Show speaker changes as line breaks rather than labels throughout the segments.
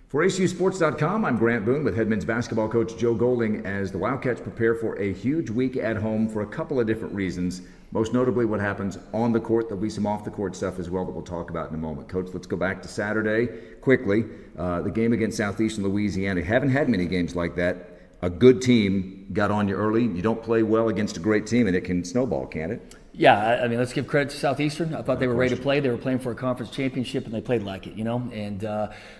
For ACUSports.com, I'm Grant Boone with head men's basketball coach Joe Golding as the Wildcats prepare for a huge week at home for a couple of different reasons. Most notably what happens on the court. There'll be some off-the-court stuff as well that we'll talk about in a moment. Coach, let's go back to Saturday quickly. The game against Southeastern Louisiana. Haven't had many games like that. A good team got on you early. You don't play well against a great team, and it can snowball, can't it?
Yeah, I mean, let's give credit to Southeastern. I thought they were ready to play. They were playing for a conference championship, and they played like it, you know. And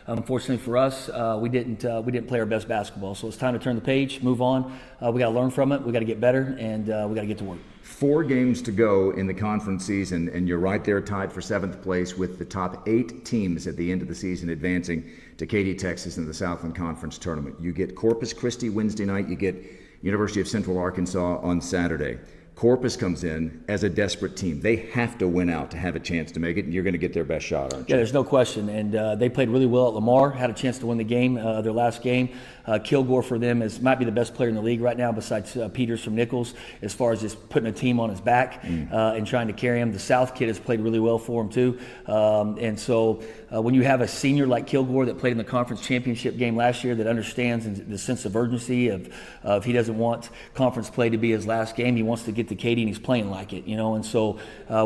unfortunately for us, we didn't play our best basketball. So it's time to turn the page, move on. We got to learn from it. We got to get better, and we got to get to work.
4 games to go in the conference season, and you're right there tied for 7th place with the top 8 teams at the end of the season advancing to Katy, Texas in the Southland Conference Tournament. You get Corpus Christi Wednesday night. You get University of Central Arkansas on Saturday. Corpus comes in as a desperate team. They have to win out to have a chance to make it, and you're going to get their best shot, aren't you?
Yeah, there's no question. And they played really well at Lamar, had a chance to win the game, their last game. Kilgore for them might be the best player in the league right now besides Peters from Nichols as far as just putting a team on his back and trying to carry him. The South kid has played really well for him too. And so when you have a senior like Kilgore that played in the conference championship game last year that understands the sense of urgency of he doesn't want conference play to be his last game. He wants to get to Katy and he's playing like it, you know. And so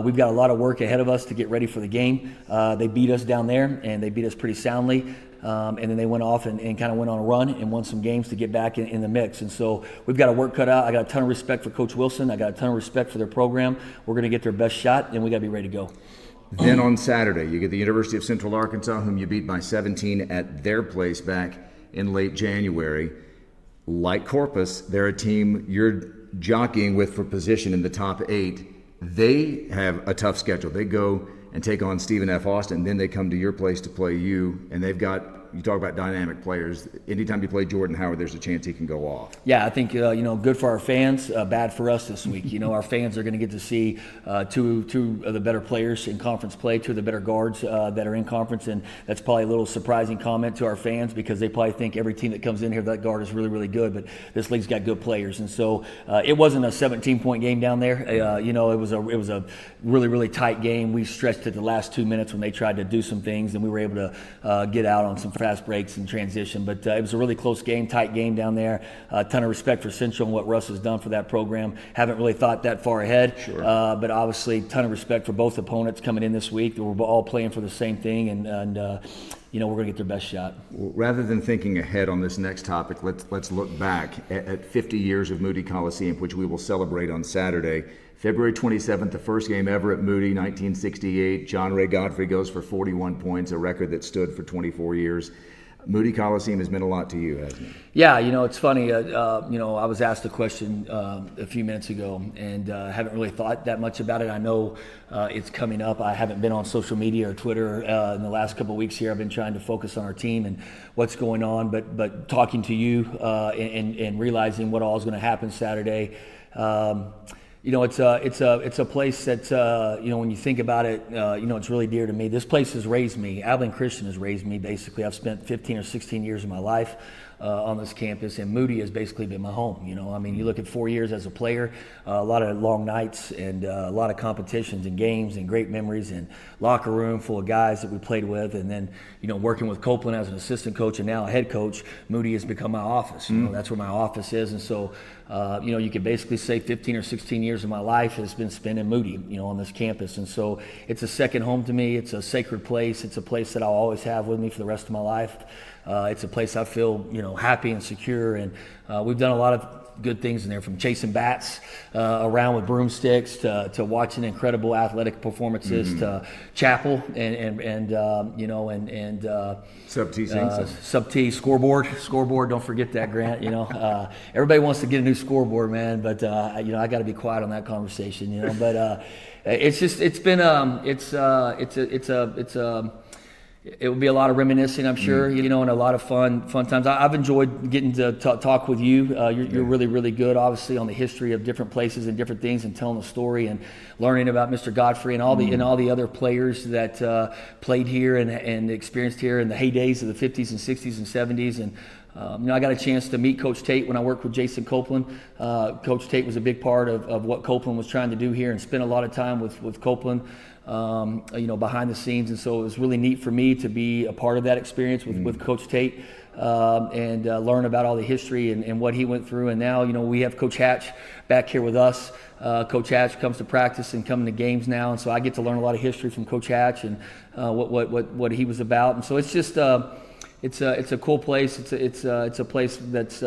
we've got a lot of work ahead of us to get ready for the game. They beat us down there and they beat us pretty soundly. And then they went off and kind of went on a run and won some games to get back in the mix. And so we've got a work cut out. I got a ton of respect for Coach Wilson. I got a ton of respect for their program. We're going to get their best shot, and we got to be ready to go.
Then on Saturday, you get the University of Central Arkansas, whom you beat by 17 at their place back in late January. Like Corpus, they're a team you're jockeying with for position in the top 8. They have a tough schedule. They go and take on Stephen F. Austin, then they come to your place to play you, and they've got, you talk about dynamic players. Anytime you play Jordan Howard, there's a chance he can go off.
Yeah, I think, good for our fans, bad for us this week. Our fans are going to get to see two of the better players in conference play, 2 of the better guards that are in conference, and that's probably a little surprising comment to our fans because they probably think every team that comes in here, that guard is really, really good, but this league's got good players. And so it wasn't a 17-point game down there. It was a really, really tight game. We stretched it the last 2 minutes when they tried to do some things, and we were able to get out on some fast breaks and transition. But it was a really close game, tight game down there. A ton of respect for Central and what Russ has done for that program. Haven't really thought that far ahead.
Sure.
But obviously, ton of respect for both opponents coming in this week. We're all playing for the same thing, and we're going to get their best shot.
Well, rather than thinking ahead on this next topic, let's look back at 50 years of Moody Coliseum, which we will celebrate on Saturday. February 27th, the first game ever at Moody, 1968. John Ray Godfrey goes for 41 points, a record that stood for 24 years. Moody Coliseum has meant a lot to you, hasn't it?
Yeah, it's funny. I was asked a question a few minutes ago, and haven't really thought that much about it. I know it's coming up. I haven't been on social media or Twitter in the last couple of weeks here. I've been trying to focus on our team and what's going on, but talking to you and realizing what all is going to happen Saturday. It's a place that when you think about it, it's really dear to me. This place has raised me. Abilene Christian has raised me. Basically, I've spent 15 or 16 years of my life on this campus, and Moody has basically been my home. You look at 4 years as a player, a lot of long nights and a lot of competitions and games and great memories and locker room full of guys that we played with, and then working with Copeland as an assistant coach and now a head coach. Moody has become my office. That's where my office is, and so you could basically say 15 or 16 years of my life has been spent in Moody, on this campus, and so it's a second home to me. It's a sacred place. It's a place that I'll always have with me for the rest of my life. It's a place I feel, happy and secure, and we've done a lot of good things in there, from chasing bats around with broomsticks to watching incredible athletic performances to chapel and sub-T scoreboard. Don't forget that, Grant. Everybody wants to get a new scoreboard, man, but I got to be quiet on that conversation. But it will be a lot of reminiscing, I'm sure, and a lot of fun times. I've enjoyed getting to talk with you. You're really, really good, obviously, on the history of different places and different things, and telling the story and learning about Mr. Godfrey and all the other players that played here and experienced here in the heydays of the 50s and 60s and 70s. And I got a chance to meet Coach Tate when I worked with Jason Copeland. Coach Tate was a big part of what Copeland was trying to do here, and spent a lot of time with Copeland, behind the scenes. And so it was really neat for me to be a part of that experience with Coach Tate, and learn about all the history and what he went through. And now, we have Coach Hatch back here with us. Coach Hatch comes to practice and coming to games now, and so I get to learn a lot of history from Coach Hatch and what he was about. And so it's just it's a cool place. It's a place that's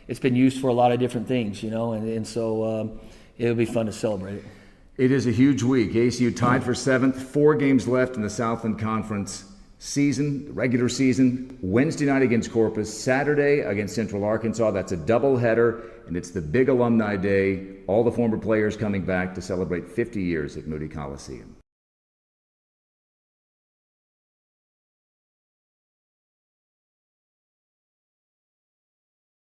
it's been used for a lot of different things, and so it'll be fun to celebrate it.
It is a huge week. ACU tied for 7th, 4 games left in the Southland Conference regular season. Wednesday night against Corpus, Saturday against Central Arkansas. That's a doubleheader, and it's the big alumni day. All the former players coming back to celebrate 50 years at Moody Coliseum.